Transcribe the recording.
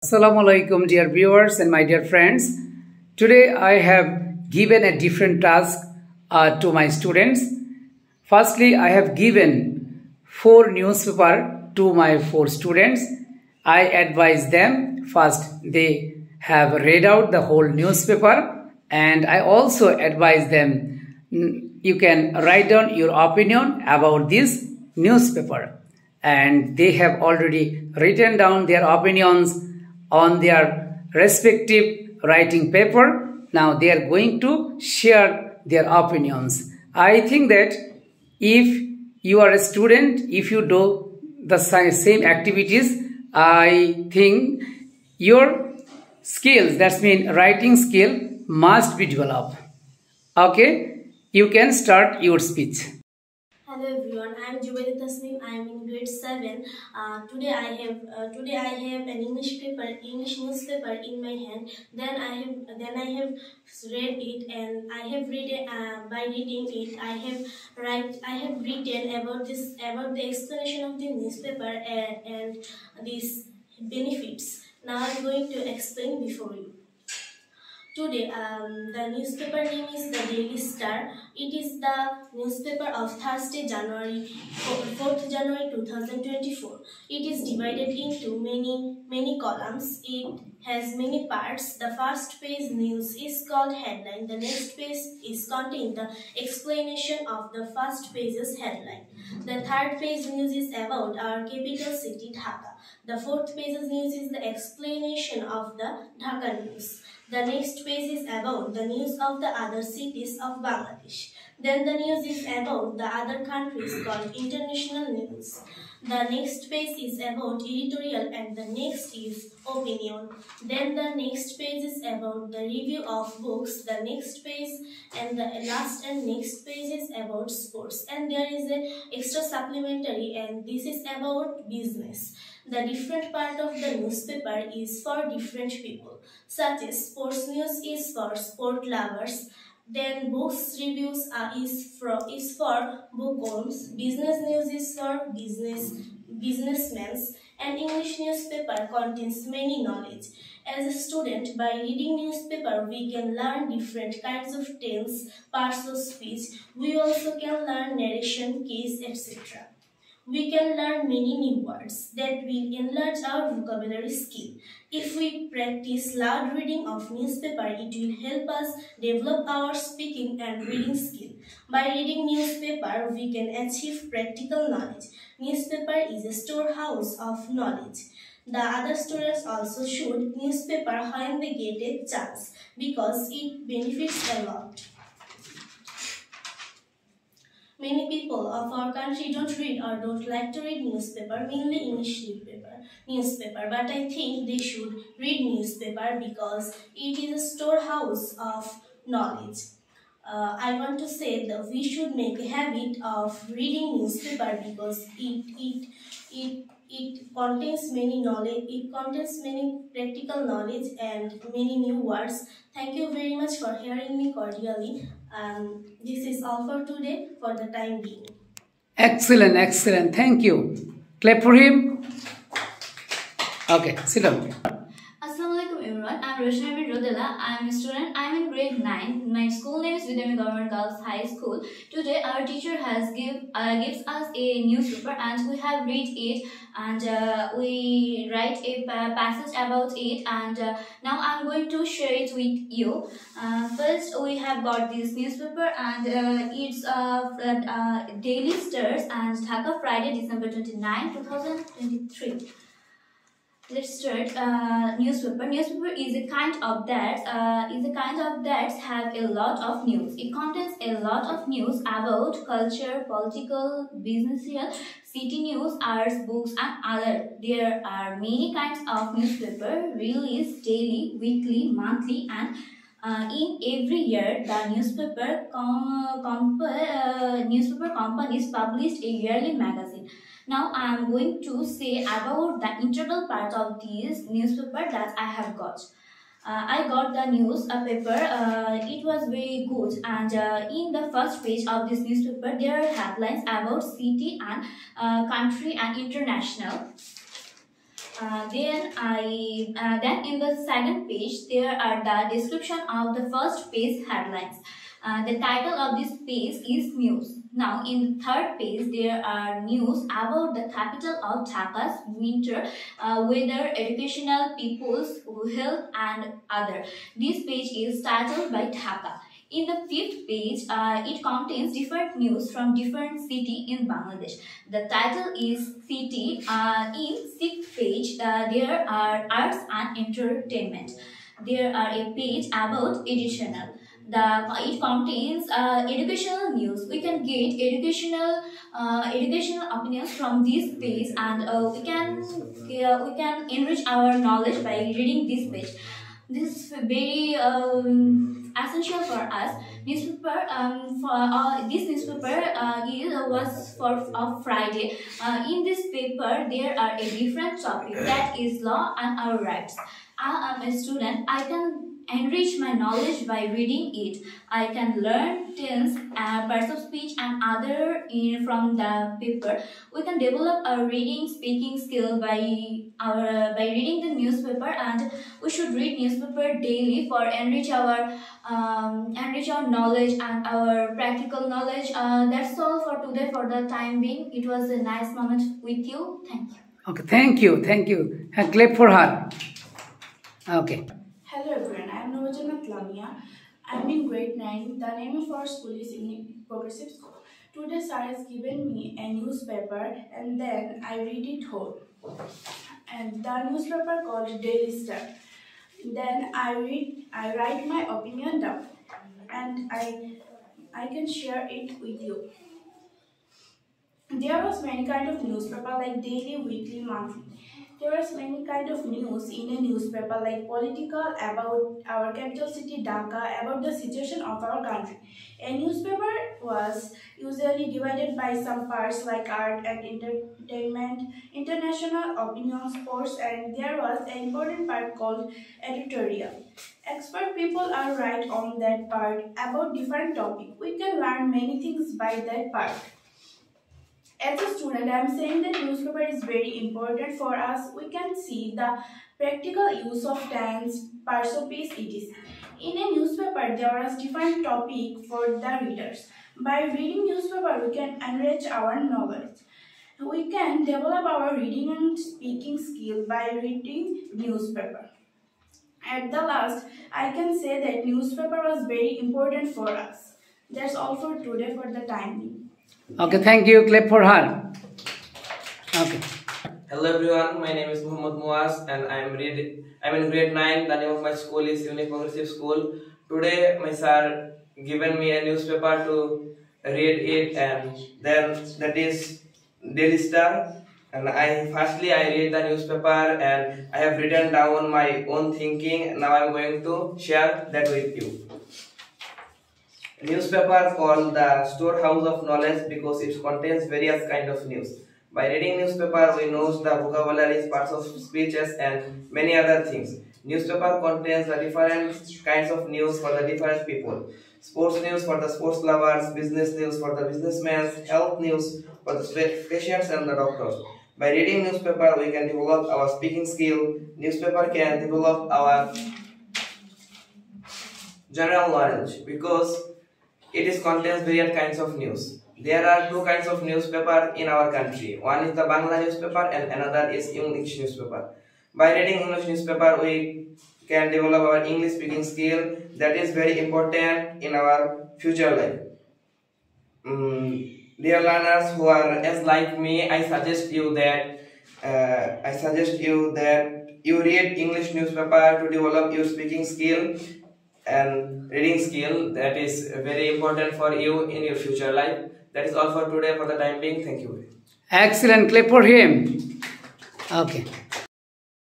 Assalamu alaikum, dear viewers and my dear friends. Today I have given a different task to my students. Firstly, I have given 4 newspaper to my 4 students. I advise them first they have read out the whole newspaper, and I also advise them you can write down your opinion about this newspaper, and they have already written down their opinions on their respective writing paper. Now they are going to share their opinions. I think that if you are a student, if you do the same activities, I think your skills, that's mean writing skill, must be developed. Okay, you can start your speech. Hello everyone, I am Jubaili Tasneem. I am in grade 7. Today I have an English newspaper in my hand. Then I have read it, and I have read it, by reading it I have written about the explanation of the newspaper and these benefits. Now I am going to explain before you. Today, the newspaper name is the Daily Star. It is the newspaper of Thursday, 4th January 2024. It is divided into many columns. It has many parts. The first page news is called headline. The next page is contain the explanation of the first page's headline. The third page news is about our capital city, Dhaka. The fourth page's news is the explanation of the Dhaka news. The next page is about the news of the other cities of Bangladesh. Then the news is about the other countries called international news. The next page is about editorial, and the next is opinion. Then the next page is about the review of books. The next page and the last and next page is about sports. And there is an extra supplementary, and this is about business. The different part of the newspaper is for different people, such as sports news is for sport lovers, then books reviews is for bookworms, business news is for businessmen, and English newspaper contains many knowledge. As a student, by reading newspaper, we can learn different kinds of tense, parts of speech. We also can learn narration, case, etc. We can learn many new words that will enlarge our vocabulary skill. If we practice loud reading of newspaper, it will help us develop our speaking and reading skill. By reading newspaper, we can achieve practical knowledge. Newspaper is a storehouse of knowledge. The other students also should newspaper when they get a chance, because it benefits a lot. Many people of our country don't read or don't like to read newspaper, mainly English newspaper. But I think they should read newspaper because it is a storehouse of knowledge. I want to say that we should make a habit of reading newspaper because it contains many knowledge. It contains many practical knowledge and many new words. Thank you very much for hearing me cordially. This is all for today for the time being. Excellent, excellent. Thank you. Clap for him. Okay, sit down. Assalamualaikum everyone. I'm Roshnavi Rodela. I'm a student. I'm in grade 9. My school name is Vidami Government Girls High School. Today our teacher has gives us a newspaper, and we have read it, and we write a passage about it, and now I'm going to share it with you. First, we have got this newspaper, and it's Daily Stars and Dhaka, Friday, December 29, 2023. Let's start. Newspaper. Newspaper is a kind of that have a lot of news. It contains a lot of news about culture, political, business, city news, arts, books, and other. There are many kinds of newspaper released daily, weekly, monthly, and in every year, the newspaper companies published a yearly magazine. Now I am going to say about the integral part of this newspaper that I have got. I got the paper. It was very good, and in the first page of this newspaper, there are headlines about city and country and international. Then in the second page there are the description of the first page headlines. The title of this page is news. Now in the third page there are news about the capital of Dhaka's winter weather, educational, people's health and other. This page is titled by Dhaka. In the fifth page, it contains different news from different city in Bangladesh. The title is City. In sixth page, there are arts and entertainment. There are a page about educational. It contains educational news. We can get educational opinions from this page, and we can enrich our knowledge by reading this page. This is very essential for us. Newspaper this newspaper was for Friday. In this paper there are a different topic, that is law and our rights. I am a student. I can enrich my knowledge by reading it. I can learn tense, parts of speech and other from the paper. We can develop our reading, speaking skill by reading the newspaper, and we should read newspaper daily for enrich our knowledge and our practical knowledge. That's all for today. For the time being, it was a nice moment with you. Thank you. Okay, thank you. And clap for her. Okay. Hello everyone, I am Novajana Lamia. I am in grade 9. The name of our school is Progressive School. Today sir has given me a newspaper and then I read it whole. And the newspaper called Daily Star. Then I write my opinion down and I can share it with you. There was many kind of newspaper like daily, weekly, monthly. There was many kind of news in a newspaper like political, about our capital city Dhaka, about the situation of our country. A newspaper was usually divided by some parts like art and entertainment, international opinion, sports, and there was an important part called editorial. Expert people are right on that part about different topic. We can learn many things by that part. As a student, I am saying that newspaper is very important for us. We can see the practical use of tense, parts of speech, etc. In a newspaper, there is different topic for the readers. By reading newspaper, we can enrich our knowledge. We can develop our reading and speaking skill by reading newspaper. At the last, I can say that newspaper was very important for us. That's all for today for the time being. Okay, thank you. Clap for her. Okay. Hello everyone, my name is Muhammad Muaz and I'm in grade 9. The name of my school is Unique Progressive School. Today my sir given me a newspaper to read it, and then that is Daily Star. And I read the newspaper and I have written down my own thinking. Now I am going to share that with you. Newspaper called the storehouse of knowledge because it contains various kind of news. By reading newspaper, we know the vocabularies, parts of speeches, and many other things. Newspaper contains the different kinds of news for the different people. Sports news for the sports lovers, business news for the businessmen, health news for the patients and the doctors. By reading newspaper, we can develop our speaking skill. Newspaper can develop our general knowledge because it contains various kinds of news. There are two kinds of newspaper in our country. One is the Bangla newspaper and another is English newspaper. By reading English newspaper, we can develop our English speaking skill. That is very important in our future life. Dear learners who are as like me, I suggest you that you read English newspaper to develop your speaking skill and reading skill. That is very important for you in your future life. That is all for today. For the time being, thank you. Excellent. Clap for him. Okay.